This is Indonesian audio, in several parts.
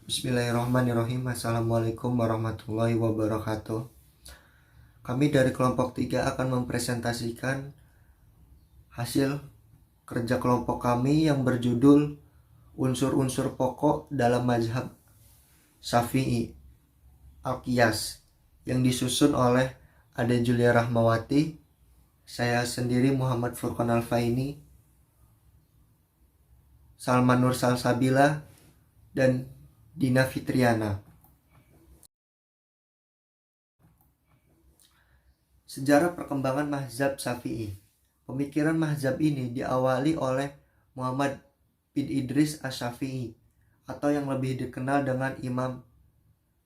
Bismillahirrahmanirrahim. Assalamualaikum warahmatullahi wabarakatuh. Kami dari kelompok 3 akan mempresentasikan hasil kerja kelompok kami yang berjudul Unsur-unsur pokok dalam mazhab Syafi'i Al-Qiyas yang disusun oleh Ade Julia Rahmawati, saya sendiri Muhammad Furqan Al-Faini, Salman Nur Salsabila, dan Dina Fitriana. Sejarah perkembangan mazhab Syafi'i. Pemikiran mazhab ini diawali oleh Muhammad bin Idris Asy-Syafi'i atau yang lebih dikenal dengan Imam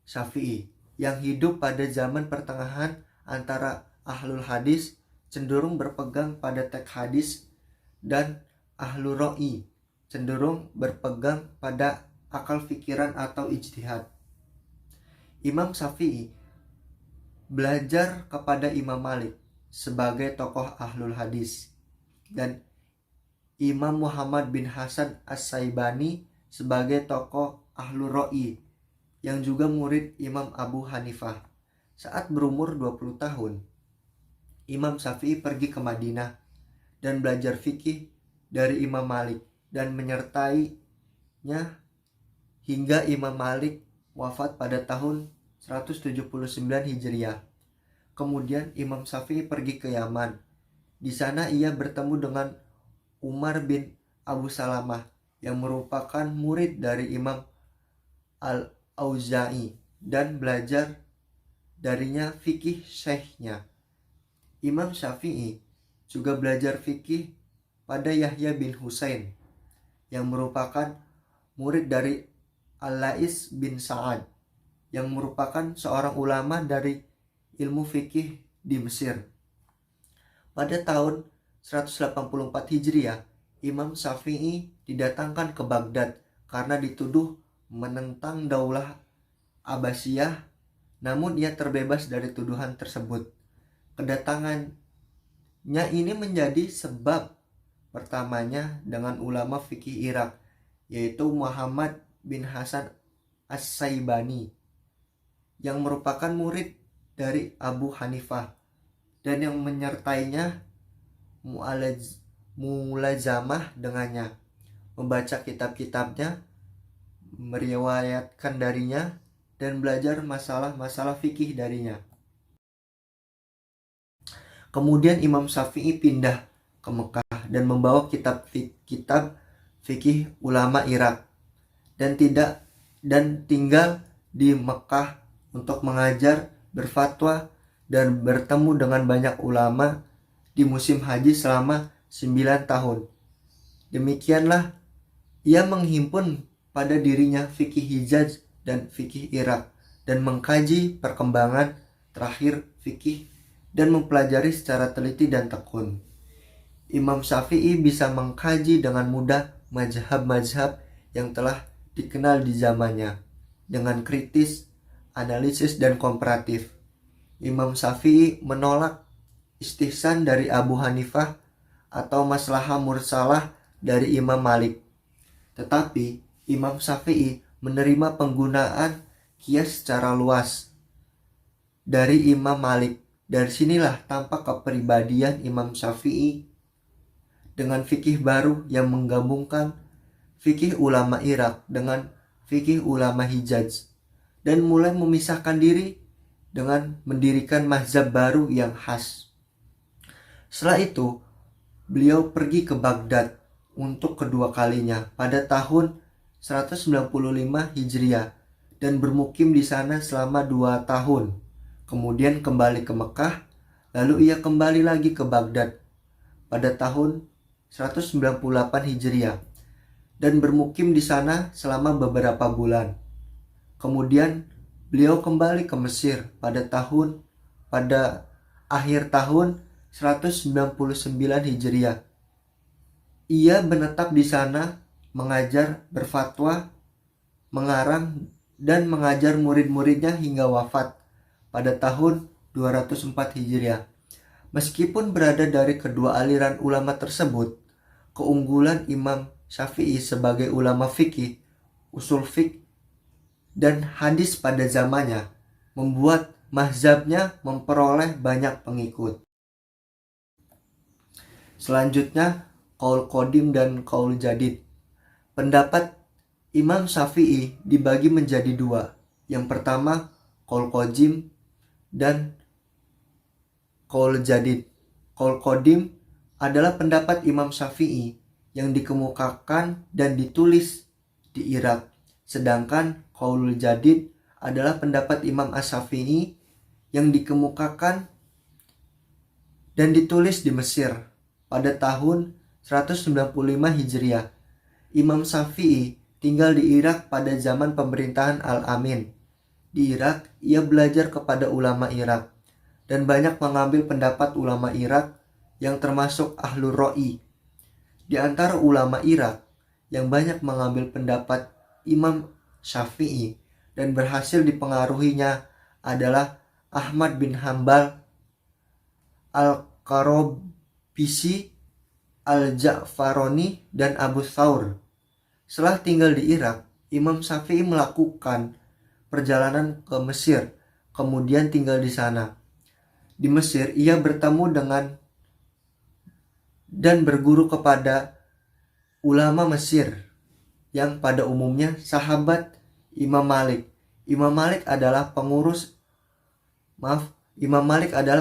Syafi'i yang hidup pada zaman pertengahan antara Ahlul Hadis cenderung berpegang pada teks hadis dan Ahlul Ra'i cenderung berpegang pada akal fikiran atau ijtihad. Imam Syafi'i belajar kepada Imam Malik sebagai tokoh Ahlul Hadis dan Imam Muhammad bin Hasan As-Syaibani sebagai tokoh Ahlul Ra'i yang juga murid Imam Abu Hanifah. Saat berumur 20 tahun, Imam Syafi'i pergi ke Madinah dan belajar fikih dari Imam Malik dan menyertainya hingga Imam Malik wafat pada tahun 179 Hijriah. Kemudian Imam Syafi'i pergi ke Yaman. Di sana ia bertemu dengan Umar bin Abu Salamah yang merupakan murid dari Imam Al-Auza'i dan belajar darinya fikih syekhnya. Imam Syafi'i juga belajar fikih pada Yahya bin Husain yang merupakan murid dari Al-Lais bin Sa'ad yang merupakan seorang ulama dari ilmu fikih di Mesir. Pada tahun 184 Hijriah, Imam Syafi'i didatangkan ke Baghdad karena dituduh menentang Daulah Abbasiyah, namun ia terbebas dari tuduhan tersebut. Kedatangannya ini menjadi sebab pertamanya dengan ulama fikih Irak, yaitu Muhammad bin Hasan As-Syaibani yang merupakan murid dari Abu Hanifah dan yang menyertainya mulazamah dengannya, membaca kitab-kitabnya, meriwayatkan darinya, dan belajar masalah-masalah fikih darinya. Kemudian Imam Syafi'i pindah ke Mekah dan membawa kitab fikih ulama Irak dan tinggal di Mekah untuk mengajar, berfatwa, dan bertemu dengan banyak ulama di musim haji selama 9 tahun. Demikianlah ia menghimpun pada dirinya fikih Hijaz dan fikih Irak dan mengkaji perkembangan terakhir fikih dan mempelajari secara teliti dan tekun. Imam Syafi'i bisa mengkaji dengan mudah mazhab-mazhab yang telah dikenal di zamannya dengan kritis, analisis, dan komparatif. Imam Syafi'i menolak istihsan dari Abu Hanifah atau maslahah mursalah dari Imam Malik. Tetapi Imam Syafi'i menerima penggunaan qiyas secara luas dari Imam Malik. Dari sinilah tampak kepribadian Imam Syafi'i dengan fikih baru yang menggabungkan fikih ulama Irak dengan fikih ulama Hijaz dan mulai memisahkan diri dengan mendirikan mazhab baru yang khas. Setelah itu, beliau pergi ke Baghdad untuk kedua kalinya pada tahun 195 Hijriah dan bermukim di sana selama 2 tahun. Kemudian kembali ke Mekah, lalu ia kembali lagi ke Baghdad pada tahun 198 Hijriah dan bermukim di sana selama beberapa bulan. Kemudian beliau kembali ke Mesir pada akhir tahun 199 Hijriah. Ia menetap di sana, mengajar, berfatwa, mengarang, dan mengajar murid-muridnya hingga wafat pada tahun 204 Hijriah. Meskipun berada dari kedua aliran ulama tersebut, keunggulan Imam Syafi'i sebagai ulama fikih, usul fiqh, dan hadis pada zamannya, membuat mazhabnya memperoleh banyak pengikut. Selanjutnya, qaul qadim dan qaul jadid. Pendapat Imam Syafi'i dibagi menjadi dua. Yang pertama, qaul qadim dan qaul jadid. Qaul qadim adalah pendapat Imam Syafi'i yang dikemukakan dan ditulis di Irak. Sedangkan qaul jadid adalah pendapat Imam Asy-Syafi'i yang dikemukakan dan ditulis di Mesir pada tahun 195 Hijriah. Imam Syafi'i tinggal di Irak pada zaman pemerintahan Al-Amin. Di Irak, ia belajar kepada ulama Irak dan banyak mengambil pendapat ulama Irak yang termasuk Ahlur Ra'i. Di antara ulama Irak yang banyak mengambil pendapat Imam Syafi'i dan berhasil dipengaruhinya adalah Ahmad bin Hambal, Al-Qarabisi, Al-Ja'faroni, dan Abu Thawr. Setelah tinggal di Irak, Imam Syafi'i melakukan perjalanan ke Mesir, kemudian tinggal di sana. Di Mesir, ia bertemu dengan dan berguru kepada ulama Mesir yang pada umumnya sahabat Imam Malik. Imam Malik adalah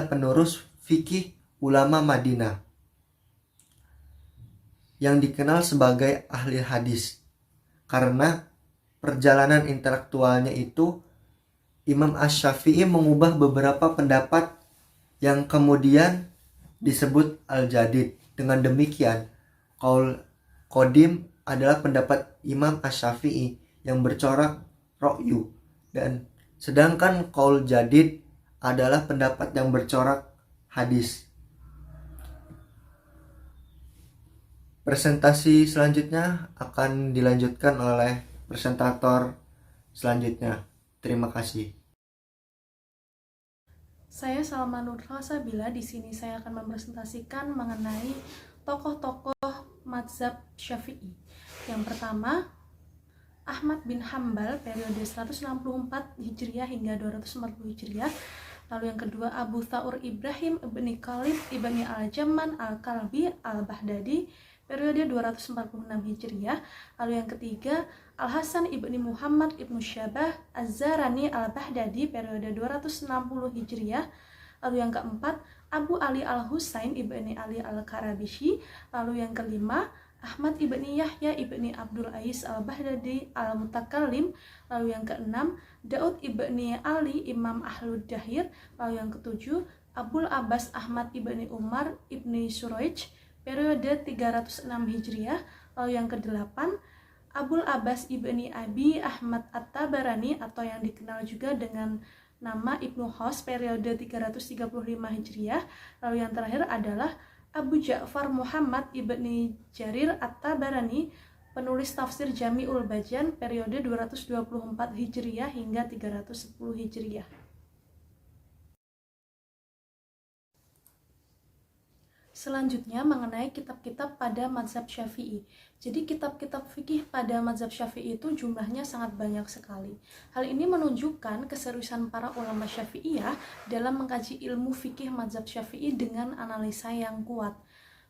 penerus fikih ulama Madinah yang dikenal sebagai ahli hadis. Karena perjalanan intelektualnya itu, Imam Asy-Syafi'i mengubah beberapa pendapat yang kemudian disebut al-jadid. Dengan demikian, qaul qadim adalah pendapat Imam Asy-Syafi'i yang bercorak ra'yu, dan sedangkan qaul jadid adalah pendapat yang bercorak hadis. Presentasi selanjutnya akan dilanjutkan oleh presentator selanjutnya. Terima kasih. Saya Salma Nurfa Sabila. Di sini saya akan mempresentasikan mengenai tokoh-tokoh mazhab Syafi'i. Yang pertama, Ahmad bin Hambal periode 164 Hijriah hingga 240 Hijriah. Lalu yang kedua, Abu Thawr Ibrahim ibni Khalid ibni Al-Jamman Al-Kalbi Al-Baghdadi periode 246 Hijriah. Lalu yang ketiga, Al-Hasan ibni Muhammad ibnu Syabah Az-Zarani Al-Baghdadi periode 260 Hijriah. Lalu yang keempat, Abu Ali Al-Husain ibni Ali Al-Karabishi. Lalu yang kelima, Ahmad ibni Yahya ibni Abdul Ais Al-Baghdadi Al-Mutakallim. Lalu yang keenam, Daud ibni Ali Imam Ahlud Dahir. Lalu yang ketujuh, Abul Abbas Ahmad ibni Umar ibni Suraij periode 306 Hijriah. Lalu yang kedelapan, Abul Abbas ibni Abi Ahmad At-Tabarani atau yang dikenal juga dengan nama Ibnu Khos periode 335 Hijriah. Lalu yang terakhir adalah Abu Ja'far Muhammad ibni Jarir At-Tabarani, penulis tafsir Jami'ul Bayan periode 224 Hijriah hingga 310 Hijriah. Selanjutnya mengenai kitab-kitab pada mazhab Syafi'i. Jadi kitab-kitab fikih pada mazhab Syafi'i itu jumlahnya sangat banyak sekali. Hal ini menunjukkan keseriusan para ulama Syafi'iyah dalam mengkaji ilmu fikih mazhab Syafi'i dengan analisa yang kuat.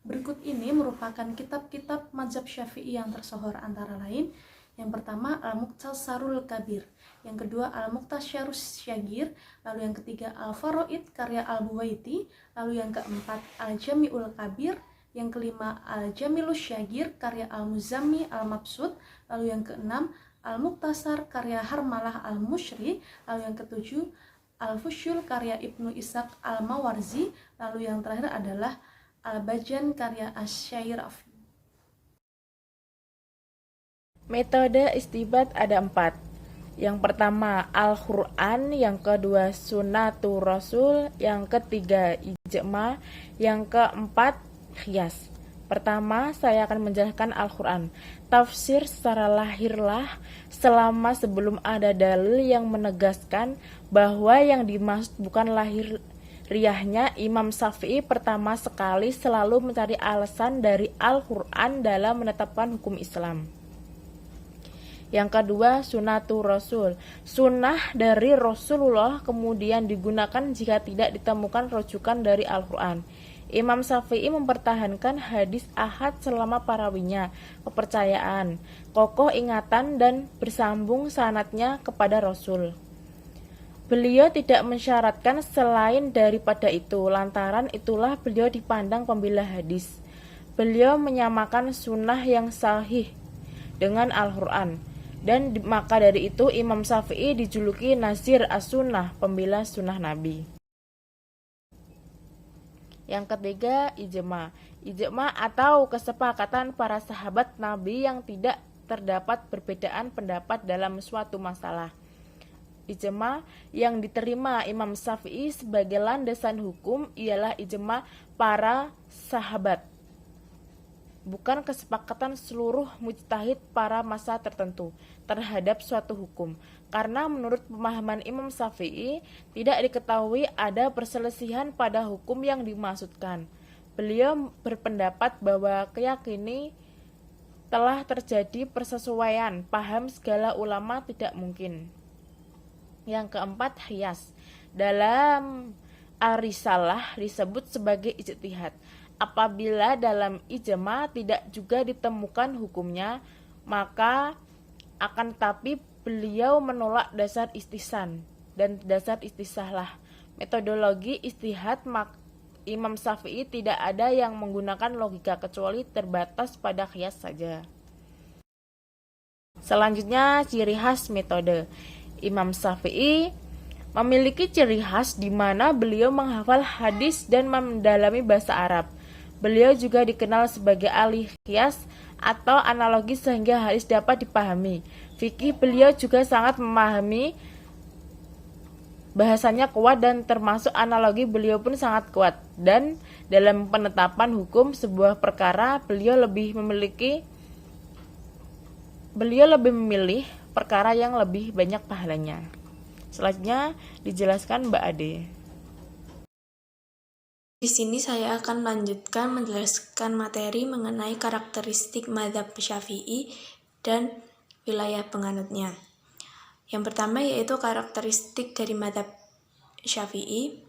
Berikut ini merupakan kitab-kitab mazhab Syafi'i yang tersohor antara lain. Yang pertama, Al-Mukhtasarul Kabir. Yang kedua, Al-Mukhtasyarus Syagir. Lalu yang ketiga, Al-Faraid karya Al-Buwaiti. Lalu yang keempat, Al-Jami'ul Kabir. Yang kelima, Al-Jamilus Syagir karya Al-Muzammi Al-Mabsud. Lalu yang keenam, Al-Mukhtasar karya Harmalah Al-Mushri. Lalu yang ketujuh, Al-Fusyul karya Ibnu Ishaq Al-Mawarzi. Lalu yang terakhir adalah Al-Bajan karya Asy-Syairafi. Metode istibat ada 4. Yang pertama Al-Quran, yang kedua Sunnatul Rasul, yang ketiga Ijma, yang keempat Qiyas. Pertama, saya akan menjelaskan Al-Quran. Tafsir secara lahirlah selama sebelum ada dalil yang menegaskan bahwa yang dimaksud bukan lahiriahnya. Imam Syafi'i pertama sekali selalu mencari alasan dari Al-Quran dalam menetapkan hukum Islam. Yang kedua, sunnatur rasul. Sunnah dari Rasulullah kemudian digunakan jika tidak ditemukan rujukan dari Al-Quran. Imam Syafi'i mempertahankan hadis ahad selama parawinya, kepercayaan, kokoh ingatan dan bersambung sanadnya kepada Rasul. Beliau tidak mensyaratkan selain daripada itu, lantaran itulah beliau dipandang pembela hadis. Beliau menyamakan sunnah yang sahih dengan Al-Quran, dan maka dari itu Imam Syafi'i dijuluki Nasir as-Sunnah, pembela sunnah Nabi. Yang ketiga, ijma. Ijma atau kesepakatan para sahabat Nabi yang tidak terdapat perbedaan pendapat dalam suatu masalah. Ijma yang diterima Imam Syafi'i sebagai landasan hukum ialah ijma para sahabat, bukan kesepakatan seluruh mujtahid pada masa tertentu terhadap suatu hukum. Karena menurut pemahaman Imam Syafi'i tidak diketahui ada perselisihan pada hukum yang dimaksudkan. Beliau berpendapat bahwa keyakini telah terjadi persesuaian paham segala ulama tidak mungkin. Yang keempat, qiyas. Dalam Ar-Risalah disebut sebagai ijtihad. Apabila dalam ijma tidak juga ditemukan hukumnya, maka akan tapi beliau menolak dasar istihsan dan dasar istisahlah. Metodologi istihad Imam Syafi'i tidak ada yang menggunakan logika kecuali terbatas pada qiyas saja. Selanjutnya, ciri khas metode. Imam Syafi'i memiliki ciri khas di mana beliau menghafal hadis dan mendalami bahasa Arab. Beliau juga dikenal sebagai ahli qiyas atau analogi sehingga hadis dapat dipahami. Fikih beliau juga sangat memahami, bahasanya kuat dan termasuk analogi beliau pun sangat kuat. Dan dalam penetapan hukum sebuah perkara beliau lebih memilih perkara yang lebih banyak pahalanya. Selanjutnya dijelaskan Mbak Ade. Di sini saya akan melanjutkan menjelaskan materi mengenai karakteristik mazhab Syafi'i dan wilayah penganutnya. Yang pertama yaitu karakteristik dari mazhab Syafi'i.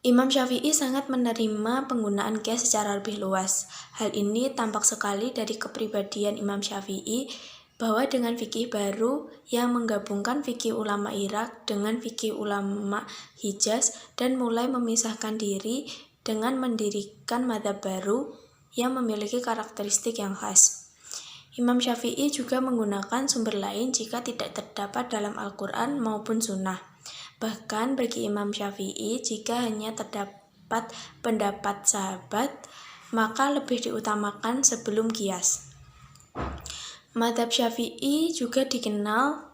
Imam Syafi'i sangat menerima penggunaan qiyas secara lebih luas. Hal ini tampak sekali dari kepribadian Imam Syafi'i bahwa dengan fikih baru yang menggabungkan fikih ulama Irak dengan fikih ulama Hijaz dan mulai memisahkan diri dengan mendirikan mazhab baru yang memiliki karakteristik yang khas. Imam Syafi'i juga menggunakan sumber lain jika tidak terdapat dalam Al-Quran maupun Sunnah. Bahkan bagi Imam Syafi'i, jika hanya terdapat pendapat sahabat, maka lebih diutamakan sebelum qiyas. Mazhab Syafi'i juga dikenal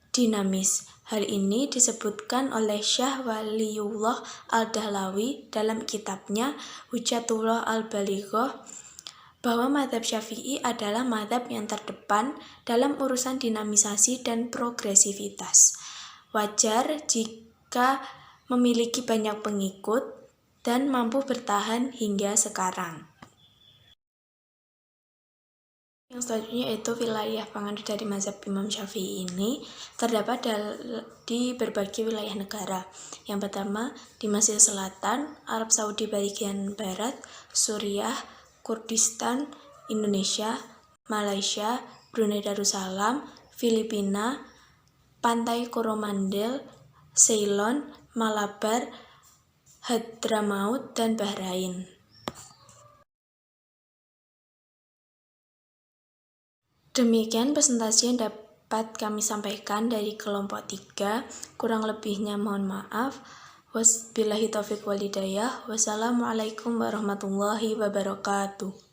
dinamis. Hal ini disebutkan oleh Syekh Waliullah Al-Dahlawi dalam kitabnya Hujjatullah Al-Balighah bahwa mazhab Syafi'i adalah mazhab yang terdepan dalam urusan dinamisasi dan progresivitas. Wajar jika memiliki banyak pengikut dan mampu bertahan hingga sekarang. Yang selanjutnya yaitu wilayah penganut dari mazhab Imam Syafi'i ini terdapat di berbagai wilayah negara. Yang pertama di Mesir Selatan, Arab Saudi bagian barat, Suriah, Kurdistan, Indonesia, Malaysia, Brunei Darussalam, Filipina, Pantai Coromandel, Ceylon, Malabar, Hadramaut, dan Bahrain. Demikian presentasi yang dapat kami sampaikan dari kelompok 3. Kurang lebihnya mohon maaf. Wabillahi taufiq wal hidayah. Wassalamualaikum warahmatullahi wabarakatuh.